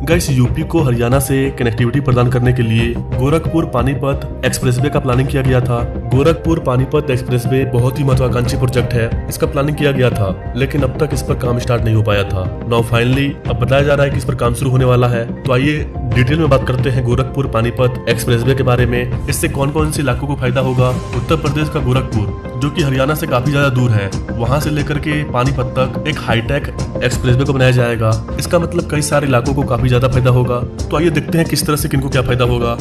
Guys, UP को हरियाणा से connectivity प्रदान करने के लिए गोरखपुर पानीपत एक्सप्रेसवे का प्लानिंग किया गया था। गोरखपुर पानीपत एक्सप्रेसवे बहुत ही महत्वाकांक्षी प्रोजेक्ट है। इसका प्लानिंग किया गया था, लेकिन अब तक इस पर काम स्टार्ट नहीं हो पाया था। नाउ फाइनली अब बताया जा रहा है कि इस पर काम शुरू होने वाला है। तो आइए डिटेल में बात करते हैं गोरखपुर पानीपत एक्सप्रेसवे के बारे में। इससे कौन कौन से इलाकों को फायदा होगा। उत्तर प्रदेश का गोरखपुर, जो कि हरियाणा से काफी ज्यादा दूर है, वहां से लेकर के पानीपत तक एक हाईटेक एक्सप्रेसवे को बनाया जाएगा। इसका मतलब कई सारे इलाकों को काफी ज्यादा फायदा होगा। तो आइए देखते हैं किस तरह से किनको क्या फायदा होगा।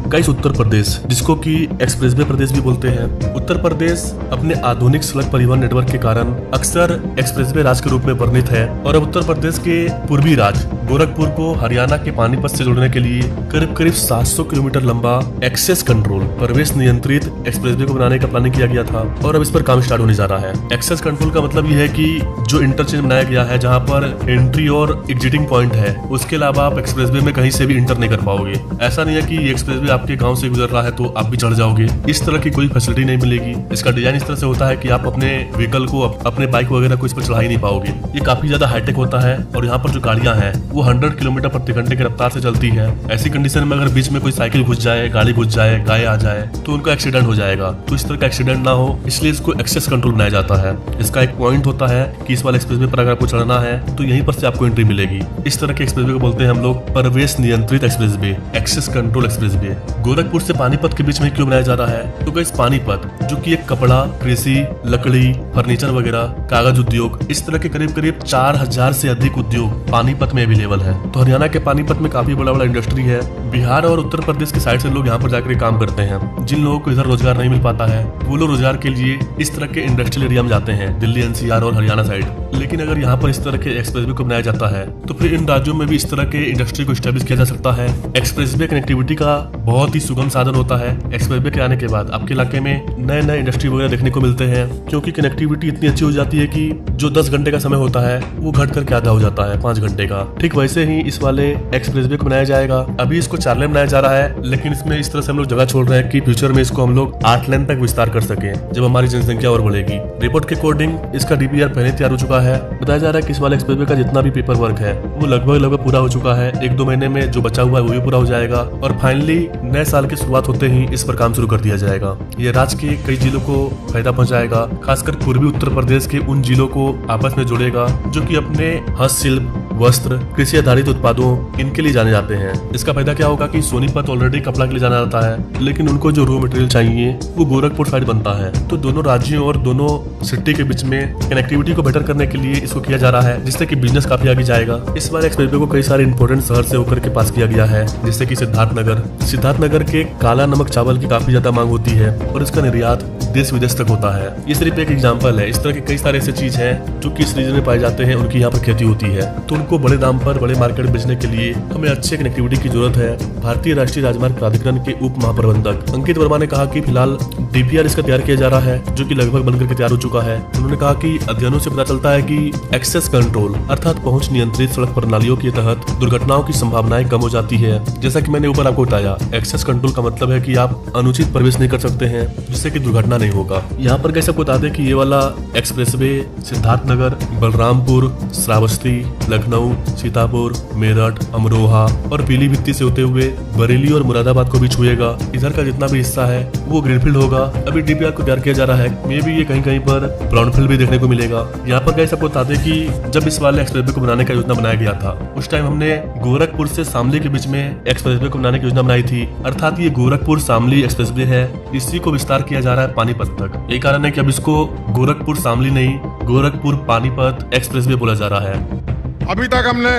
गाइस, उत्तर प्रदेश, जिसको कि एक्सप्रेसवे प्रदेश भी बोलते हैं, उत्तर प्रदेश अपने आधुनिक सड़क परिवहन नेटवर्क के कारण अक्सर एक्सप्रेसवे राज्य के रूप में वर्णित है। और अब उत्तर प्रदेश के पूर्वी राज्य गोरखपुर को हरियाणा के पानीपत से जोड़ने के लिए करीब 700 किलोमीटर लंबा एक्सेस कंट्रोल प्रवेश नियंत्रित एक्सप्रेसवे को बनाने का प्लानिंग किया गया था। और अब इस पर काम स्टार्ट होने जा रहा है। एक्सेस कंट्रोल का मतलब यह है कि जो इंटरचेंज बनाया गया है, जहाँ पर एंट्री और एग्जिटिंग पॉइंट है, उसके अलावा आप एक्सप्रेसवे में कहीं से भी इंटर नहीं कर पाओगे। ऐसा नहीं है कि एक्सप्रेसवे आपके गांव से गुजर रहा है तो आप भी चढ़ जाओगे। इस तरह की कोई फैसिलिटी नहीं मिलेगी। इसका डिजाइन इस तरह से होता है कि आप अपने व्हीकल को, अपने बाइक वगैरह को इस पर चढ़ा ही नहीं पाओगे। ये काफी ज्यादा हाईटेक होता है। और यहाँ पर जो गाड़ियां हैं वो 100 किलोमीटर प्रति घंटे की रफ्तार से चलती है। ऐसी कंडीशन में अगर बीच में कोई साइकिल घुस जाए, गाड़ी घुस जाए, गाय आ जाए तो उनका एक्सीडेंट हो जाएगा। तो इस तरह का एक्सीडेंट ना हो, इसलिए इसको एक्सेस कंट्रोल बनाया जाता है। इसका एक पॉइंट होता है कि इस वाले एक्सप्रेसवे पर अगर आपको चढ़ना है तो यहीं पर से आपको एंट्री मिलेगी। इस तरह के एक्सप्रेसवे को बोलते हैं हम लोग प्रवेश नियंत्रित expressway, access control expressway. Gorakhpur से पानीपत के बीच में क्यों बनाया जा रहा है? तो गाइस, पानीपत जो कि एक कपड़ा, कृषि, लकड़ी, फर्नीचर वगैरह, कागज उद्योग, इस तरह के करीब 4000 से अधिक उद्योग पानीपत में अवेलेबल है। तो हरियाणा के पानीपत में काफी बड़ा इंडस्ट्री है। बिहार और उत्तर प्रदेश की साइड से लोग यहाँ पर जाकर काम करते हैं। जिन लोगों को इधर रोजगार नहीं मिल पाता है, वो लोग रोजगार के लिए इस तरह के इंडस्ट्रियल एरिया में जाते हैं, दिल्ली, एनसीआर और हरियाणा साइड। लेकिन अगर यहाँ पर इस तरह के एक्सप्रेसवे को बनाया जाता है तो फिर इन राज्यों में भी इस तरह के इंडस्ट्री को स्टैब्लिश किया जा सकता है। एक्सप्रेसवे कनेक्टिविटी का बहुत ही सुगम साधन होता है। एक्सप्रेसवे के आने के बाद आपके इलाके में नए इंडस्ट्री वगैरह देखने को मिलते हैं, क्योंकि कनेक्टिविटी इतनी अच्छी हो जाती है कि जो 10 घंटे का समय होता है वो घट करके आधा हो जाता है 5 घंटे का। ठीक वैसे ही इस वाले एक्सप्रेसवे को बनाया जाएगा। अभी इसको 4 लेन बनाया जा रहा है, लेकिन इसमें इस तरह से हम लोग जगह छोड़ रहे हैं कि फ्यूचर में इसको हम लोग 8 लेन तक विस्तार कर सके, जब हमारी जनसंख्या और बढ़ेगी। रिपोर्ट के अकॉर्डिंग इसका डीपीआर पहले तैयार हो चुका है। बताया जा रहा है कि इस वाले एक्सप्रेसवे का जितना भी पेपर वर्क है वो लगभग पूरा हो चुका है। 1-2 महीने में जो बचा हुआ है वो भी पूरा हो जाएगा। और फाइनली नए साल की शुरुआत होते ही इस पर काम शुरू कर दिया जाएगा। ये राज्य के कई जिलों को फायदा पहुंचाएगा, खासकर पूर्वी उत्तर प्रदेश के उन जिलों को आपस में जोड़ेगा जो कि अपने हस्तशिल्प, वस्त्र, कृषि आधारित उत्पादों इनके लिए जाने जाते हैं। इसका फायदा क्या होगा कि सोनीपत ऑलरेडी कपड़ा के लिए जाना जाता है, लेकिन उनको जो रॉ मटेरियल चाहिए वो गोरखपुर साइड बनता है। तो दोनों राज्यों और दोनों सिटी के बीच में कनेक्टिविटी को बेटर करने के लिए इसको किया जा रहा है, जिससे कि बिजनेस काफी आगे जाएगा। इस बार एक्सप्रेसवे को कई सारे इंपोर्टेंट शहर से होकर के पास किया गया है, जैसे कि सिद्धार्थनगर के काला नमक चावल की काफी ज्यादा मांग होती है और इसका निर्यात देश विदेश तक होता है। ये सिर्फ एक एग्जांपल है। इस तरह के कई सारे ऐसे चीज हैं जो कि इस रीजन में पाए जाते हैं, उनकी यहाँ पर खेती होती है। तो उनको बड़े दाम पर बड़े मार्केट में बेचने के लिए हमें अच्छे कनेक्टिविटी की जरूरत है। भारतीय राष्ट्रीय राजमार्ग प्राधिकरण के उप महाप्रबंधक अंकित वर्मा ने कहा कि फिलहाल डीपीआर इसका तैयार किया जा रहा है, जो कि लगभग बनकर के तैयार हो चुका है। उन्होंने कहा कि अध्ययनों से पता चलता है कि एक्सेस कंट्रोल अर्थात पहुंच नियंत्रित सड़क प्रणालियों के तहत दुर्घटनाओं की संभावनाएं कम हो जाती है। जैसा कि मैंने ऊपर आपको बताया, एक्सेस कंट्रोल का मतलब है कि आप अनुचित प्रवेश नहीं कर सकते हैं, जिससे कि दुर्घटना नहीं होगा। यहाँ पर कैसे बता दें कि ये वाला एक्सप्रेसवे सिद्धार्थनगर, बलरामपुर, श्रावस्ती, लखनऊ, सीतापुर, मेरठ, अमरोहा और पीलीभीत से होते हुए बरेली और मुरादाबाद को भी छुएगा। इधर का जितना भी हिस्सा है वो ग्रीनफील्ड होगा। अभी डीपीआर को तैयार किया जा रहा है। मे भी ये कहीं पर ब्राउनफील्ड भी देखने को मिलेगा। यहाँ पर कैसे बता दें कि जब इस वाले एक्सप्रेसवे को बनाने का योजना बनाया गया था, उस टाइम हमने गोरखपुर से शामली के बीच में एक्सप्रेसवे को बनाने की योजना बनाई थी। अर्थात ये गोरखपुर शामली एक्सप्रेसवे है, इसी को विस्तार किया जा रहा है पानीपत तक। यही कारण है कि अब इसको गोरखपुर शामली नहीं, गोरखपुर पानीपत एक्सप्रेसवे बोला जा रहा है। अभी तक हमने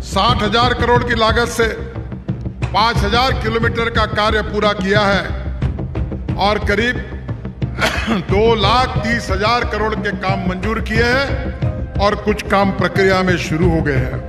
60,000 करोड़ की लागत से 5,000 किलोमीटर का कार्य पूरा किया है और करीब 2,30,000 करोड़ के काम मंजूर किए हैं और कुछ काम प्रक्रिया में शुरू हो गए हैं।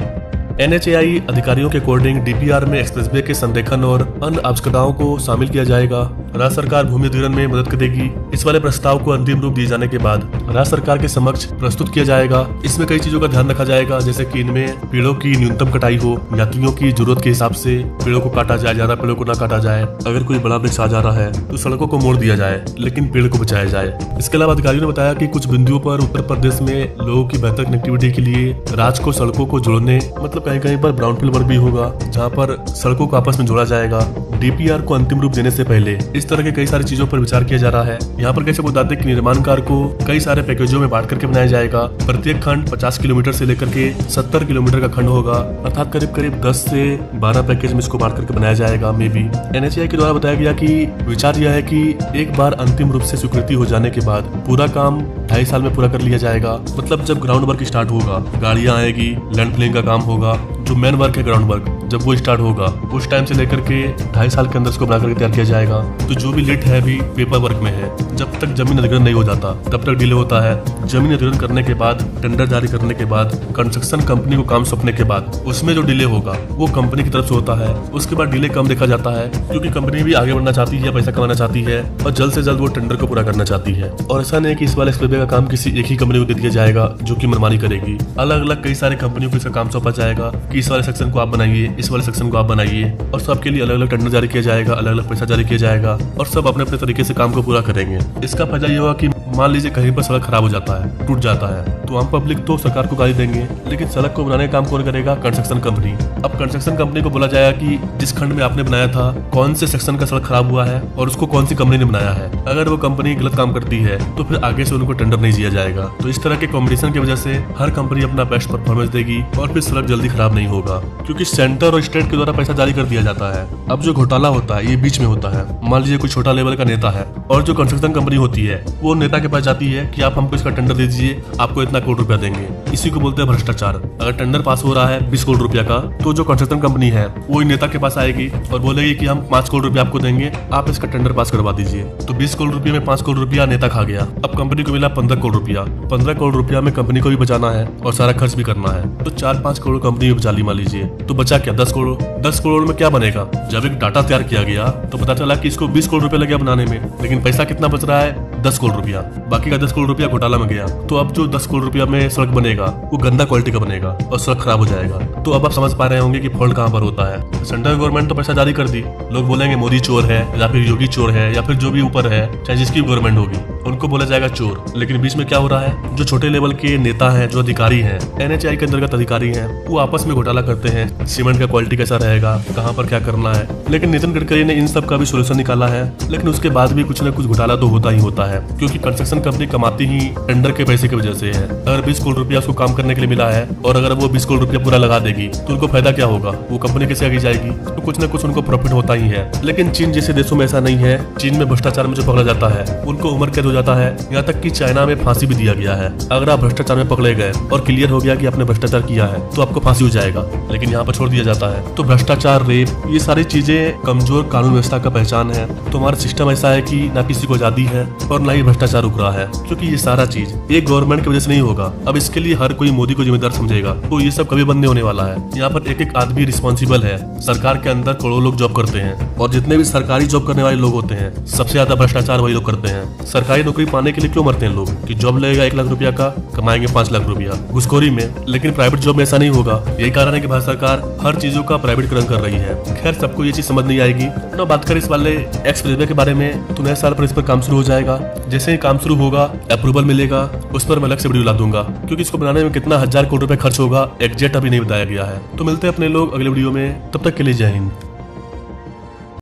NHAI अधिकारियों के अकॉर्डिंग डीपीआर में एक्सप्रेसवे के संरेखन और अन्य आवश्यकताओं को शामिल किया जाएगा। राज्य सरकार भूमि अधिग्रहण में मदद करेगी। इस वाले प्रस्ताव को अंतिम रूप दिए जाने के बाद राज्य सरकार के समक्ष प्रस्तुत किया जाएगा। इसमें कई चीजों का ध्यान रखा जाएगा, जैसे कि इनमें पेड़ों की न्यूनतम कटाई हो, यात्रियों की जरूरत के हिसाब से पेड़ों को काटा जाए, ज्यादा पेड़ों को ना काटा जाए। अगर कोई बड़ा वृक्ष आ जा रहा है तो सड़कों को मोड़ दिया जाए, लेकिन पेड़ को बचाया जाए। इसके अलावा अधिकारियों ने बताया कि कुछ बिंदुओं पर उत्तर प्रदेश में लोगों की बेहतर कनेक्टिविटी के लिए राज्य को सड़कों को जोड़ने, मतलब कहीं कहीं पर ब्राउनफील्ड वर्क भी होगा जहाँ पर सड़कों को आपस में जोड़ा जाएगा। डीपीआर को अंतिम रूप देने से पहले इस तरह के कई सारी चीजों पर विचार किया जा रहा है। यहाँ पर कैसे बताते हैं कि निर्माण कार्य को कई सारे पैकेजों में बांट करके बनाया जाएगा। प्रत्येक खंड 50 किलोमीटर से लेकर के 70 किलोमीटर का खंड होगा, अर्थात करीब करीब 10 से 12 पैकेज में इसको बांट करके बनाया जाएगा। मे बी NHAI के द्वारा बताया गया कि विचार यह है कि एक बार अंतिम रूप से स्वीकृति हो जाने के बाद पूरा काम 2.5 साल में पूरा कर लिया जाएगा। मतलब जब ग्राउंड वर्क स्टार्ट होगा, गाड़ियां आएगी, लैंड फिलिंग का काम होगा, जो मेन वर्क है ग्राउंड वर्क, जब वो स्टार्ट होगा उस टाइम से लेकर के 2.5 साल के अंदर इसको बना करके तैयार किया जाएगा। तो जो भी लेट है अभी पेपर वर्क में है, जब तक जमीन अधिग्रहण नहीं हो जाता तब तक डिले होता है। जमीन अधिग्रहण करने के बाद, टेंडर जारी करने के बाद, कंस्ट्रक्शन कंपनी को काम सौंपने के बाद उसमें जो डिले होगा वो कंपनी की तरफ से होता है। उसके बाद डिले कम देखा जाता है, क्योंकि कंपनी भी आगे बढ़ना चाहती है, पैसा कमाना चाहती है और जल्द से जल्द वो टेंडर को पूरा करना चाहती है। और ऐसा नहीं है कि इस वाले एक्सप्रेसवे का काम किसी एक ही कंपनी को दे दिया जाएगा जो कि मनमानी करेगी। अलग अलग कई सारे कंपनियों को इसका काम सौंपा जाएगा कि इस वाले सेक्शन को आप बनाइए, इस वाले सेक्शन को आप बनाइए, और सबके लिए अलग अलग टेंडर जारी किया जाएगा, अलग अलग पैसा जारी किया जाएगा और सब अपने अपने तरीके से काम को पूरा करेंगे। इसका फायदा ये होगा कि मान लीजिए कहीं पर सड़क खराब हो जाता है, टूट जाता है, तो आम पब्लिक तो सरकार को गाली देंगे, लेकिन सड़क को बनाने का काम कौन करेगा? Construction company. अब कंस्ट्रक्शन कंपनी को बोला जाएगा कि जिस खंड में आपने बनाया था कौन से सेक्शन का सड़क खराब हुआ है और उसको कौन सी कंपनी ने बनाया है। अगर वो कंपनी गलत काम करती है तो फिर आगे से उनको टेंडर नहीं दिया जाएगा। तो इस तरह के कॉम्पिटिशन की वजह से हर कंपनी अपना बेस्ट परफॉर्मेंस देगी और फिर सड़क जल्दी खराब नहीं होगा, क्योंकि सेंटर और स्टेट के द्वारा पैसा जारी कर दिया जाता है। अब जो घोटाला होता है ये बीच में होता है। मान लीजिए कोई छोटा लेवल का नेता है और जो कंस्ट्रक्शन कंपनी होती है वो नेता के पास जाती है कि आप हमको इसका टेंडर दे दीजिए, आपको इतना करोड़ रुपया देंगे। इसी को बोलते हैं भ्रष्टाचार। अगर टेंडर पास हो रहा है 20 करोड़ रुपया का, तो जो कंस्ट्रक्शन कंपनी है वो नेता के पास आएगी और बोलेगी कि हम 5 करोड़ रुपया आपको देंगे, आप इसका टेंडर पास करवा दीजिए। तो 20 करोड़ रुपये में 5 करोड़ रुपया नेता खा गया। अब कंपनी को मिला 15 करोड़ रुपया। 15 करोड़ रुपया में कंपनी को भी बचाना है और सारा खर्च भी करना है, तो 4-5 करोड़ कंपनी में बचा ली मान लीजिए। तो बचा क्या? 10 करोड़। 10 करोड़ में क्या बनेगा? जब एक डाटा तैयार किया गया तो पता चला कि इसको 20 करोड़ रुपया लगे बनाने में, लेकिन पैसा कितना बच रहा है? 10 करोड़ रुपया। बाकी का 10 करोड़ रुपया घोटाला में गया। तो अब जो 10 करोड़ रुपया में सड़क बनेगा वो गंदा क्वालिटी का बनेगा और सड़क खराब हो जाएगा। तो अब आप समझ पा रहे होंगे कि फॉल्ट कहाँ पर होता है। सेंट्रल गवर्नमेंट तो पैसा जारी कर दी, लोग बोलेंगे मोदी चोर है या फिर योगी चोर है या फिर जो भी ऊपर है, चाहे जिसकी गवर्नमेंट होगी, उनको बोला जाएगा चोर। लेकिन बीच में क्या हो रहा है? जो छोटे लेवल के नेता हैं, जो अधिकारी हैं, NHAI के अंतर्गत अधिकारी हैं, वो आपस में घोटाला करते हैं। सीमेंट का क्वालिटी कैसा रहेगा, कहाँ पर क्या करना है। लेकिन नितिन गडकरी ने इन सब का भी सोल्यूशन निकाला है, लेकिन उसके बाद भी कुछ न कुछ घोटाला तो होता ही होता है, क्योंकि कंस्ट्रक्शन कंपनी कमाती ही टेंडर के पैसे की वजह से है। अगर 20 करोड़ रुपया उसको काम करने के लिए मिला है और अगर वो 20 करोड़ रुपया पूरा लगा देगी तो उनको फायदा क्या होगा? वो कंपनी कैसे आगे जाएगी? तो कुछ न कुछ उनको प्रॉफिट होता ही है। लेकिन चीन जैसे देशों में ऐसा नहीं है। चीन में भ्रष्टाचार में जो पकड़ा जाता है उनको उम्र कैद हो जाता है, यहाँ तक कि चाइना में फांसी भी दिया गया है। अगर आप भ्रष्टाचार में पकड़े गए और क्लियर हो गया कि आपने भ्रष्टाचार किया है तो आपको फांसी हो जाएगा, लेकिन यहाँ पर छोड़ दिया जाता है। तो भ्रष्टाचार, रेप, ये सारी चीजें कमजोर कानून व्यवस्था का पहचान है। तो हमारा सिस्टम ऐसा है कि ना किसी को आजादी है और ना ही भ्रष्टाचार रुक रहा है, क्योंकि ये सारा चीज एक गवर्नमेंट की वजह से नहीं होगा। अब इसके लिए हर कोई मोदी को जिम्मेदार समझेगा तो ये सब कभी बंद नहीं होने वाला है। यहाँ पर एक एक आदमी रिस्पॉन्सिबल है। सरकार के अंदर करोड़ों लोग जॉब करते हैं और जितने भी सरकारी जॉब करने वाले लोग होते हैं सबसे ज्यादा भ्रष्टाचार वही लोग करते हैं। सरकारी नौकरी पाने के लिए क्यों मरते हैं लोग कि जॉब लगेगा 1 लाख रुपया का, कमाएंगे 5 लाख रुपया घुसखोरी में। लेकिन प्राइवेट जॉब में ऐसा नहीं होगा। यही कारण है कि भारत सरकार हर चीजों का प्राइवेटीकरण कर रही है। खैर, सबको ये चीज समझ नहीं आएगी ना। बात करें इस वाले एक्सप्रेसवे के बारे में तो नए साल पर इस पर काम शुरू हो जाएगा। जैसे ही काम शुरू होगा, अप्रूवल मिलेगा, उस पर मैं अलग से वीडियो ला दूंगा, क्योंकि इसको बनाने में कितना 1000 करोड़ रुपए खर्च होगा एग्जैक्ट अभी नहीं बताया गया है। तो मिलते हैं अपने लोग अगले वीडियो में, तब तक के लिए जय हिंद।